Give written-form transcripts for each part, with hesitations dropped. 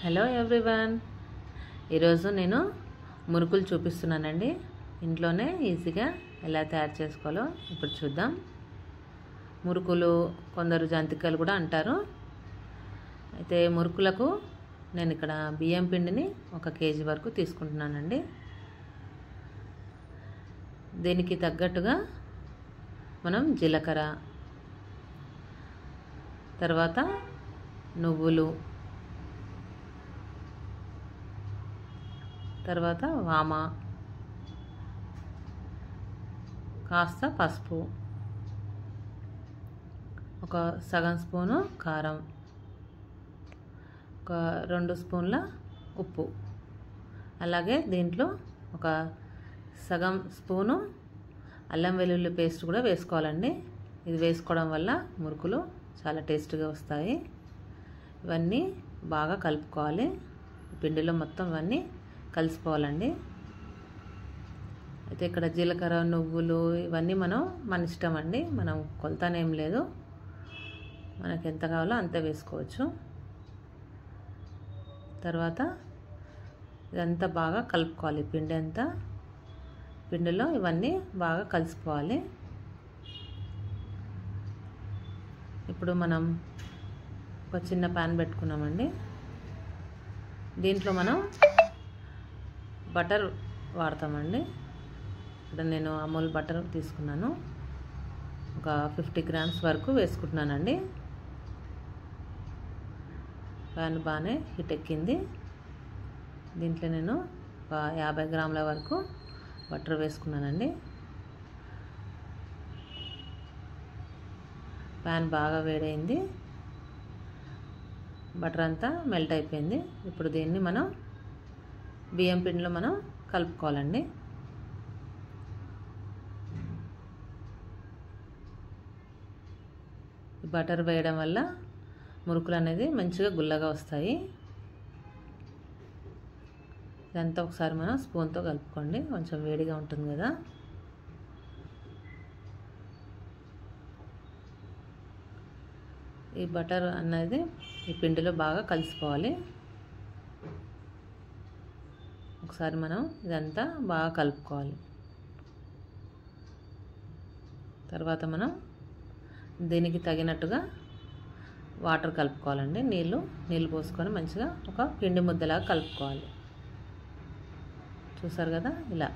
Hello everyone, ఈరోజు నేను మురుకులు చూపిస్తున్నానండి. ఇంట్లోనే ఈజీగా ఎలా తయారు చేసుకోవాలో ఇప్పుడు చూద్దాం. మురుకులు కొందరు జంతికలు కూడా అంటారు. అయితే మురుకులకు నేను ఇక్కడ బియ్యం పిండిని 1 కేజీ వరకు తీసుకుంటున్నానండి. దీనికి తగ్గట్టుగా మనం జీలకర్ర, తర్వాత నువ్వులు, తర్వాత వామ, కాస్త పసుపు, ఒక సగం స్పూను కారం, ఒక 2 స్పూన్ల ఉప్పు, అలాగే దీంట్లో ఒక సగం స్పూను అల్లం వెల్లుల్లి పేస్ట్ కూడా వేసుకోవాలండి. ఇది వేసుకోవడం వల్ల మురుకులు చాలా టేస్ట్గా వస్తాయి. ఇవన్నీ బాగా కలుపుకోవాలి. పిండిలో మొత్తం ఇవన్నీ కలిసిపోవాలండి. అయితే ఇక్కడ జీలకర్ర, నువ్వులు ఇవన్నీ మన ఇష్టం అండి. మనం కొలతనేం లేదు, మనకి ఎంత కావాలో అంతే వేసుకోవచ్చు. తర్వాత ఇదంతా బాగా కలుపుకోవాలి. పిండి అంతా పిండిలో ఇవన్నీ బాగా కలిసిపోవాలి. ఇప్పుడు మనం ఒక చిన్న ప్యాన్ పెట్టుకున్నామండి. దీంట్లో మనం బటర్ వాడతామండి. ఇక్కడ నేను అమూల్ బటర్ తీసుకున్నాను. ఒక 50 గ్రామ్స్ వరకు వేసుకుంటున్నానండి. ప్యాన్ బాగానే హీట్ ఎక్కింది. దీంట్లో నేను ఒక 50 గ్రాముల వరకు బటర్ వేసుకున్నానండి. ప్యాన్ బాగా వేడైంది. బటర్ అంతా మెల్ట్ అయిపోయింది. ఇప్పుడు దీన్ని మనం బియ్యం పిండిలో మనం కలుపుకోవాలండి. బటర్ వేయడం వల్ల మురుకులు అనేది మంచిగా గుల్లగా వస్తాయి. ఇదంతా ఒకసారి మనం స్పూన్తో కలుపుకోండి, కొంచెం వేడిగా ఉంటుంది కదా. ఈ బటర్ అనేది ఈ పిండిలో బాగా కలిసిపోవాలి. ఒకసారి మనం ఇదంతా బాగా కలుపుకోవాలి. తర్వాత మనం దీనికి తగినట్టుగా వాటర్ కలుపుకోవాలండి. నీళ్ళు పోసుకొని మంచిగా ఒక పిండి ముద్దలాగా కలుపుకోవాలి. చూసారు కదా, ఇలా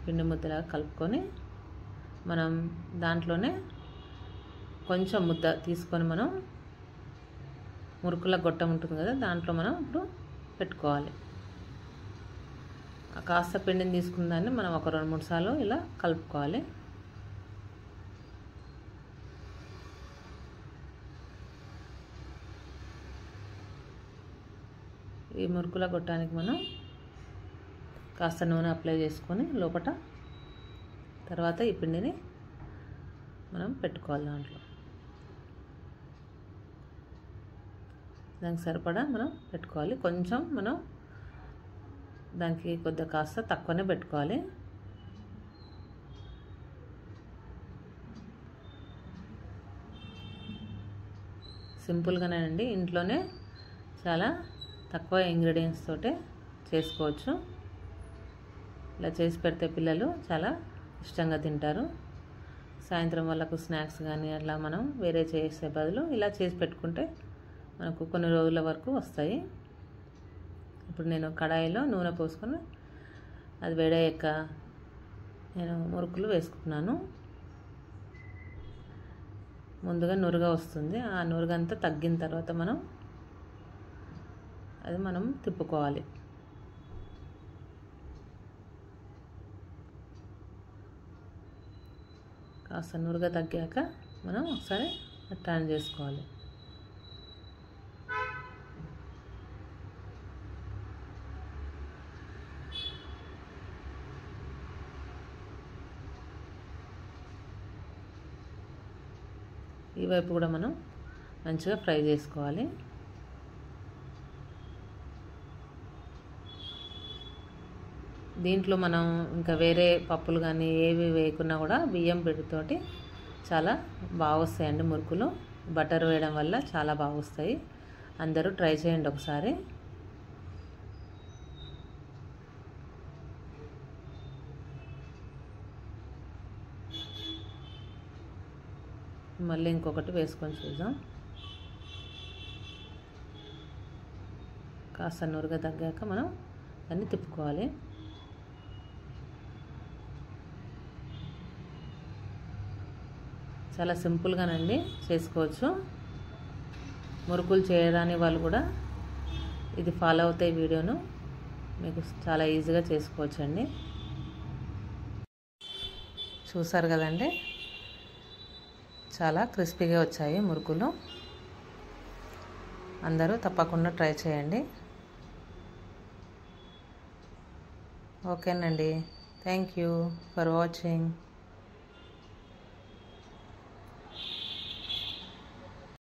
పిండి ముద్దలాగా కలుపుకొని మనం దాంట్లోనే కొంచెం ముద్ద తీసుకొని మనం మురుకుల గొట్టం ఉంటుంది కదా, దాంట్లో మనం ఇప్పుడు పెట్టుకోవాలి. ఆ కాస్త పిండిని తీసుకున్న దాన్ని మనం ఒక 2-3 సార్లు ఇలా కలుపుకోవాలి. ఈ మురుకుల గొట్టానికి మనం కాస్త నూనె అప్లై చేసుకొని లోపల తర్వాత ఈ పిండిని మనం పెట్టుకోవాలి. దాంట్లో దానికి సరిపడా మనం పెట్టుకోవాలి. కొంచెం మనం దానికి కొద్దిగా కాస్త తక్కువనే పెట్టుకోవాలి. సింపుల్గానేనండి, ఇంట్లోనే చాలా తక్కువ ఇంగ్రీడియంట్స్ తోటే చేసుకోవచ్చు. ఇలా చేసి పెడితే పిల్లలు చాలా ఇష్టంగా తింటారు. సాయంత్రం వాళ్ళకు స్నాక్స్ కానీ అట్లా మనం వేరే చేసే బదులు ఇలా చేసి పెట్టుకుంటే మనకు కొన్ని రోజుల వరకు వస్తాయి. ఇప్పుడు నేను కడాయిలో నూనె పోసుకొని అది వేడయ్యాక నేను మురుకులు వేసుకుంటున్నాను. ముందుగా నురుగ వస్తుంది. ఆ నురుగంతా తగ్గిన తర్వాత మనం తిప్పుకోవాలి. కాస్త నురుగ తగ్గాక మనం ఒకసారి టర్న్ చేసుకోవాలి. ఈ వైపు కూడా మనం మంచిగా ఫ్రై చేసుకోవాలి. దీంట్లో మనం ఇంకా వేరే పప్పులు కానీ ఏవి వేయకున్నా కూడా బియ్యం పిండితోటి చాలా బాగా వస్తాయండి మురుకులు. బటర్ వేయడం వల్ల చాలా బాగా వస్తాయి. అందరూ ట్రై చేయండి ఒకసారి. మళ్ళీ ఇంకొకటి వేసుకొని చూద్దాం. కాస్త నురుగ తగ్గాక మనం దాన్ని తిప్పుకోవాలి. చాలా సింపుల్గానండి చేసుకోవచ్చు. మురుకులు చేయరాని వాళ్ళు కూడా ఇది ఫాలో అవుతాయి వీడియోను, మీకు చాలా ఈజీగా చేసుకోవచ్చండి. చూసారు కదండి, చాలా క్రిస్పీగా వచ్చాయి మురుకులు. అందరూ తప్పకుండా ట్రై చేయండి. ఓకేనండి, థ్యాంక్ యూ ఫర్ వాచింగ్.